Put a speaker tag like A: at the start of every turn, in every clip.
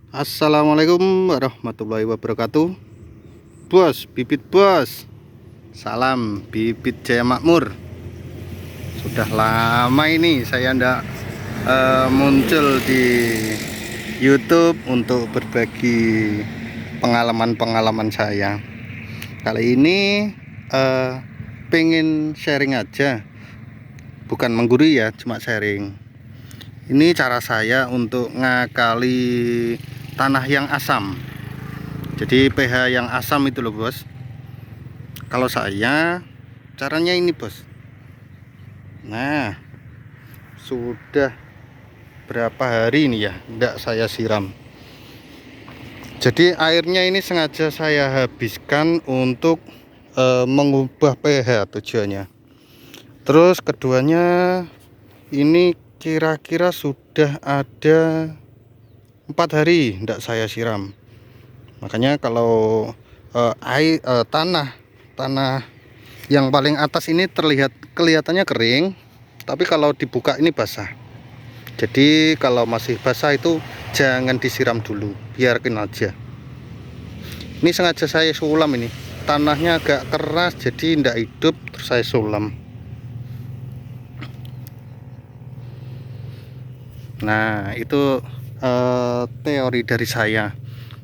A: Assalamualaikum warahmatullahi wabarakatuh. Bos, bibit bos. Salam bibit Jaya Makmur. Sudah lama ini saya ndak muncul di YouTube untuk berbagi pengalaman-pengalaman saya. Kali ini pengen sharing aja, bukan menggurui ya, cuma sharing. Ini cara saya untuk ngakali tanah yang asam. Jadi pH yang asam itu loh bos. Kalau saya caranya ini bos. Nah, sudah berapa hari ini ya enggak saya siram. Jadi airnya ini sengaja saya habiskan untuk mengubah pH tujuannya. Terus keduanya ini kira-kira sudah ada 4 hari enggak saya siram. Makanya kalau tanah yang paling atas ini kelihatannya kering, tapi kalau dibuka ini basah. Jadi kalau masih basah itu jangan disiram dulu, biarkan aja. Ini sengaja saya sulam, ini tanahnya agak keras jadi tidak hidup, terus saya sulam. Nah itu teori dari saya.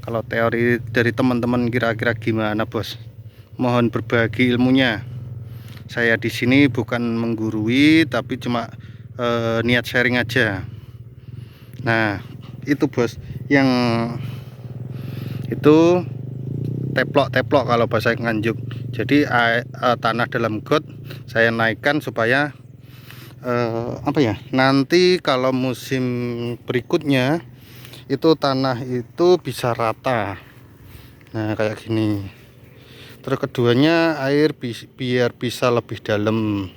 A: Kalau teori dari teman-teman kira-kira gimana bos? Mohon berbagi ilmunya. Saya di sini bukan menggurui, tapi cuma niat sharing aja. Nah itu bos, yang itu teplok kalau bahasa Nganjuk. Jadi tanah dalam got saya naikkan supaya nanti kalau musim berikutnya itu tanah itu bisa rata. Nah kayak gini. Terus keduanya air biar bisa lebih dalam.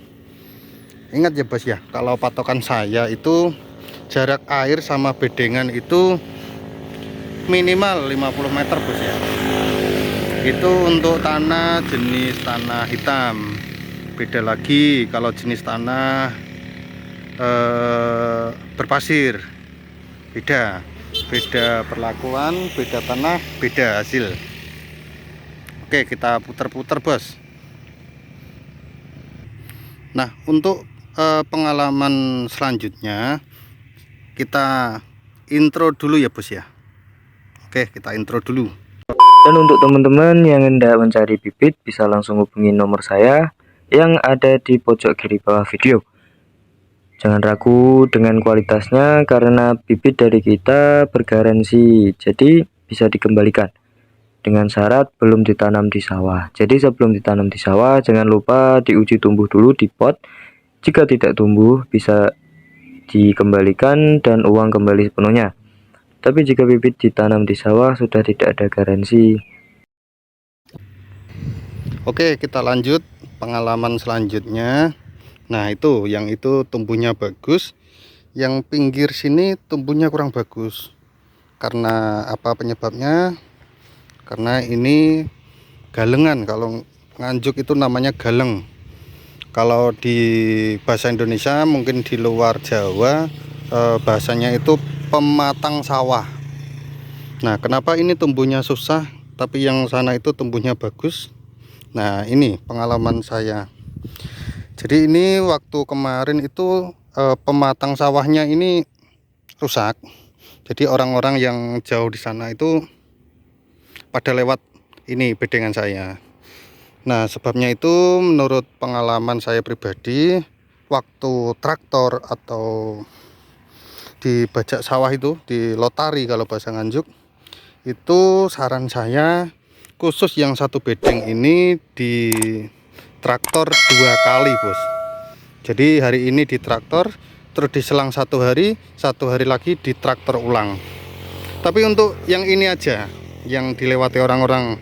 A: Ingat ya bos ya, kalau patokan saya itu jarak air sama bedengan itu minimal 50 meter bos ya. Itu untuk tanah jenis tanah hitam. Beda lagi kalau jenis tanah berpasir. Beda perlakuan, beda tanah, beda hasil. Oke, kita putar-putar bos. Nah untuk pengalaman selanjutnya kita intro dulu ya bos ya. Oke, kita intro dulu.
B: Dan untuk teman-teman yang hendak mencari bibit bisa langsung hubungi nomor saya yang ada di pojok kiri bawah video. Jangan ragu dengan kualitasnya karena bibit dari kita bergaransi, jadi bisa dikembalikan dengan syarat belum ditanam di sawah. Jadi sebelum ditanam di sawah jangan lupa diuji tumbuh dulu di pot. Jika tidak tumbuh bisa dikembalikan dan uang kembali sepenuhnya. Tapi jika bibit ditanam di sawah sudah tidak ada garansi.
A: Oke, kita lanjut pengalaman selanjutnya. Nah itu yang itu tumbuhnya bagus, yang pinggir sini tumbuhnya kurang bagus. Karena apa penyebabnya? Karena ini galengan. Kalau Nganjuk itu namanya galeng. Kalau di bahasa Indonesia, mungkin di luar Jawa bahasanya itu pematang sawah. Nah kenapa ini tumbuhnya susah tapi yang sana itu tumbuhnya bagus? Nah ini pengalaman saya. Jadi ini waktu kemarin itu pematang sawahnya ini rusak. Jadi orang-orang yang jauh di sana itu pada lewat ini bedengan saya. Nah sebabnya itu menurut pengalaman saya pribadi, waktu traktor atau di bajak sawah itu, di lotari kalau bahasa Nganjuk, itu saran saya khusus yang satu bedeng ini di traktor 2 kali bos. Jadi hari ini di traktor, terus diselang 1 hari, 1 hari lagi di traktor ulang. Tapi untuk yang ini aja, yang dilewati orang-orang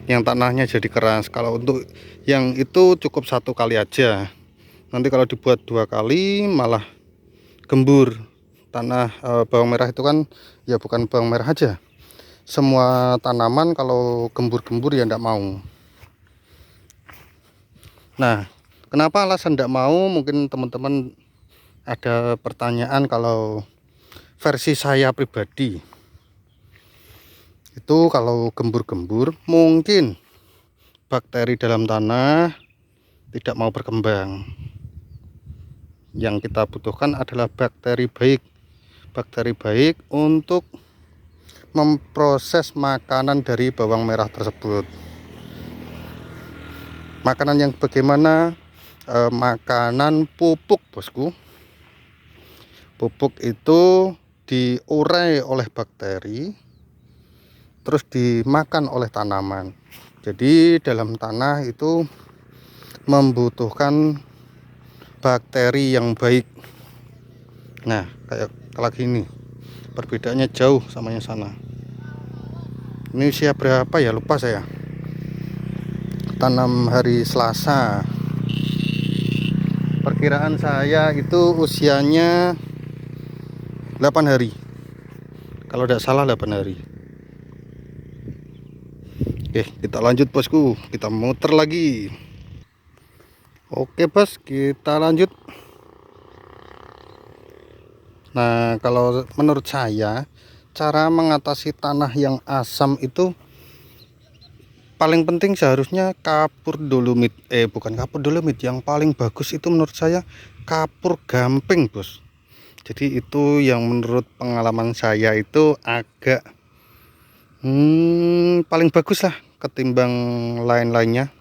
A: yang tanahnya jadi keras. Kalau untuk yang itu cukup 1 kali aja. Nanti kalau dibuat 2 kali malah gembur. Tanah bawang merah itu kan ya bukan bawang merah aja, semua tanaman kalau gembur-gembur ya enggak mau. Nah kenapa alasan enggak mau? Mungkin teman-teman ada pertanyaan. Kalau versi saya pribadi, Itu kalau gembur-gembur mungkin bakteri dalam tanah tidak mau berkembang. Yang kita butuhkan adalah bakteri baik untuk memproses makanan dari bawang merah tersebut. Makanan yang bagaimana? Makanan pupuk, bosku. Pupuk itu diurai oleh bakteri, terus dimakan oleh tanaman. Jadi dalam tanah itu membutuhkan bakteri yang baik. Nah, kayak lagi ini perbedaannya jauh sama yang sana. Ini usia berapa ya, lupa saya. Tanam hari Selasa. Perkiraan saya itu usianya 8 hari. Kalau tidak salah 8 hari. Oke, kita lanjut, bosku. Kita muter lagi. Oke, bos, kita lanjut. Nah, kalau menurut saya, cara mengatasi tanah yang asam itu paling penting seharusnya kapur dolomit. Bukan kapur dolomit, yang paling bagus itu menurut saya kapur gamping, bos. Jadi itu yang menurut pengalaman saya itu agak paling bagus lah ketimbang lain-lainnya.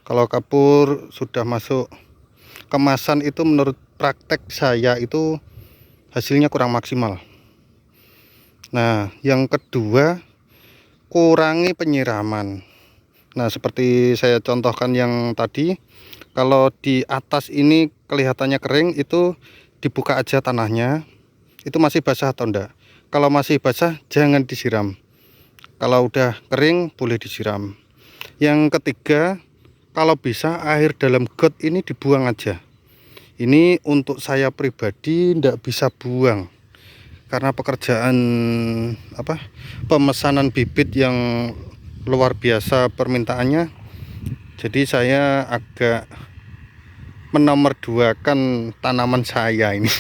A: Kalau kapur sudah masuk kemasan itu menurut praktek saya itu hasilnya kurang maksimal. Nah, yang kedua, kurangi penyiraman. Nah, seperti saya contohkan yang tadi, kalau di atas ini kelihatannya kering, itu dibuka aja tanahnya, itu masih basah atau enggak. Kalau masih basah jangan disiram, kalau udah kering boleh disiram. Yang ketiga, kalau bisa air dalam got ini dibuang aja. Ini untuk saya pribadi ndak bisa buang karena pekerjaan pemesanan bibit yang luar biasa permintaannya. Jadi saya agak menomorduakan tanaman saya ini.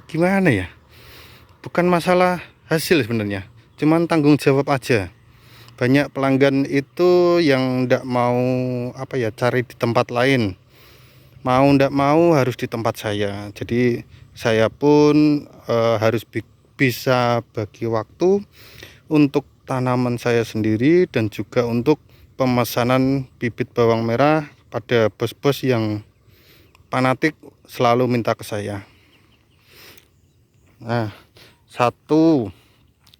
A: Gimana ya? Bukan masalah hasil sebenarnya, cuman tanggung jawab aja. Banyak pelanggan itu yang ndak mau cari di tempat lain, mau ndak mau harus di tempat saya. Jadi saya pun harus bisa bagi waktu untuk tanaman saya sendiri dan juga untuk pemesanan bibit bawang merah pada bos-bos yang fanatik selalu minta ke saya. Nah, 1,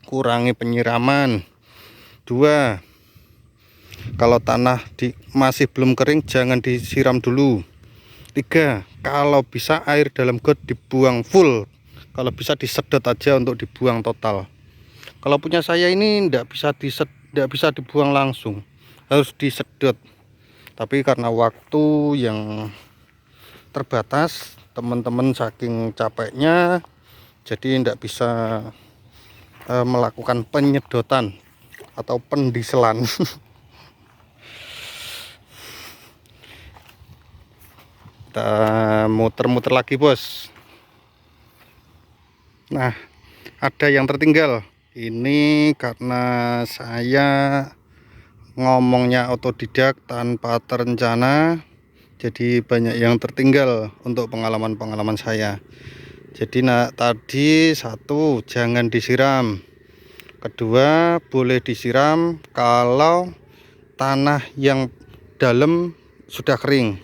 A: kurangi penyiraman. 2, kalau tanah masih belum kering jangan disiram dulu. 3, kalau bisa air dalam got dibuang full. Kalau bisa disedot aja untuk dibuang total. Kalau punya saya ini tidak bisa dibuang langsung, harus disedot. Tapi karena waktu yang terbatas, teman-teman saking capeknya, jadi tidak bisa melakukan penyedotan atau pendiselan. Kita muter-muter lagi, bos. Nah, ada yang tertinggal. Ini karena saya ngomongnya otodidak tanpa terencana, jadi banyak yang tertinggal untuk pengalaman-pengalaman saya. Jadi tadi 1, jangan disiram. 2, boleh disiram kalau tanah yang dalam sudah kering.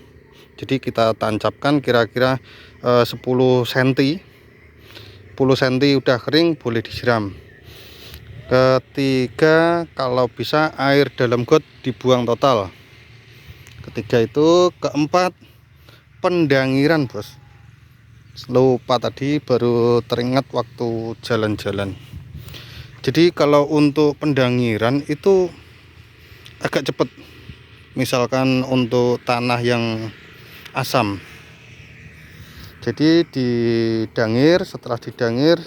A: Jadi kita tancapkan kira-kira 10 cm. 10 cm udah kering boleh disiram. 3, kalau bisa air dalam got dibuang total. 3 itu. 4, pendangiran, bos. Lupa tadi, baru teringat waktu jalan-jalan. Jadi kalau untuk pendangiran itu agak cepat. Misalkan untuk tanah yang asam, jadi didangir. Setelah didangir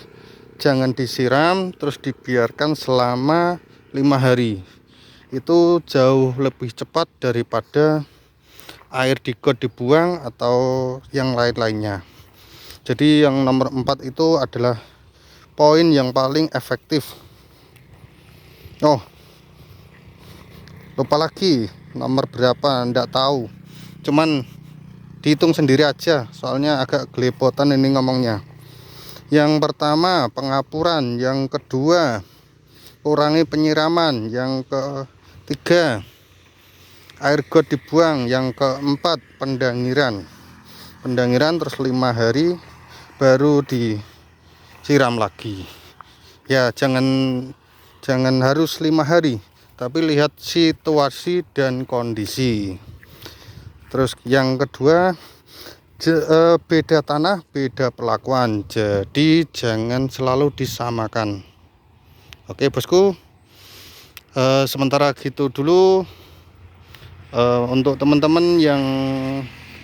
A: jangan disiram, terus dibiarkan selama 5 hari. Itu jauh lebih cepat daripada air di got dibuang atau yang lain-lainnya. Jadi yang nomor 4 itu adalah poin yang paling efektif. Oh, lupa lagi nomor berapa, enggak tahu, cuman dihitung sendiri aja soalnya agak gelepotan ini ngomongnya. Yang pertama pengapuran, yang kedua kurangi penyiraman, yang ketiga air got dibuang, yang keempat pendangiran terus 5 hari baru disiram lagi. Ya jangan harus 5 hari, tapi lihat situasi dan kondisi. Terus yang kedua beda tanah beda perlakuan, jadi jangan selalu disamakan. Oke bosku, sementara gitu dulu. Untuk teman-teman yang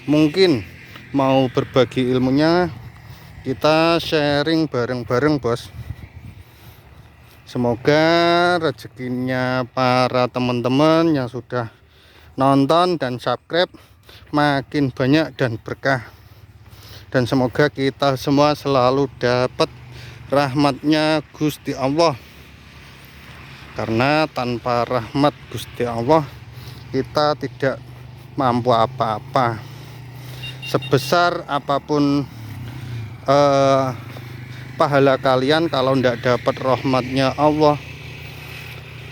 A: mungkin mau berbagi ilmunya, kita sharing bareng-bareng bos. Semoga rezekinya para teman-teman yang sudah nonton dan subscribe makin banyak dan berkah, dan semoga kita semua selalu dapat rahmatnya Gusti Allah, karena tanpa rahmat Gusti Allah kita tidak mampu apa-apa. Sebesar apapun pahala kalian, kalau tidak dapat rahmatnya Allah,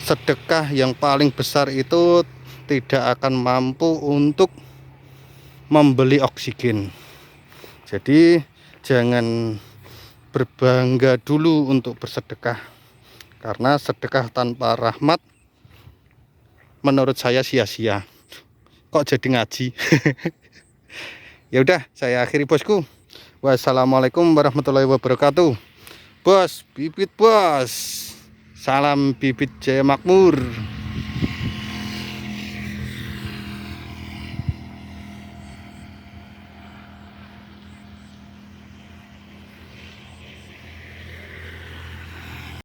A: sedekah yang paling besar itu tidak akan mampu untuk membeli oksigen. Jadi jangan berbangga dulu untuk bersedekah, karena sedekah tanpa rahmat menurut saya sia-sia. Kok jadi ngaji? Ya udah, saya akhiri bosku. Wassalamualaikum warahmatullahi wabarakatuh. Bos, bibit bos. Salam bibit Jaya Makmur.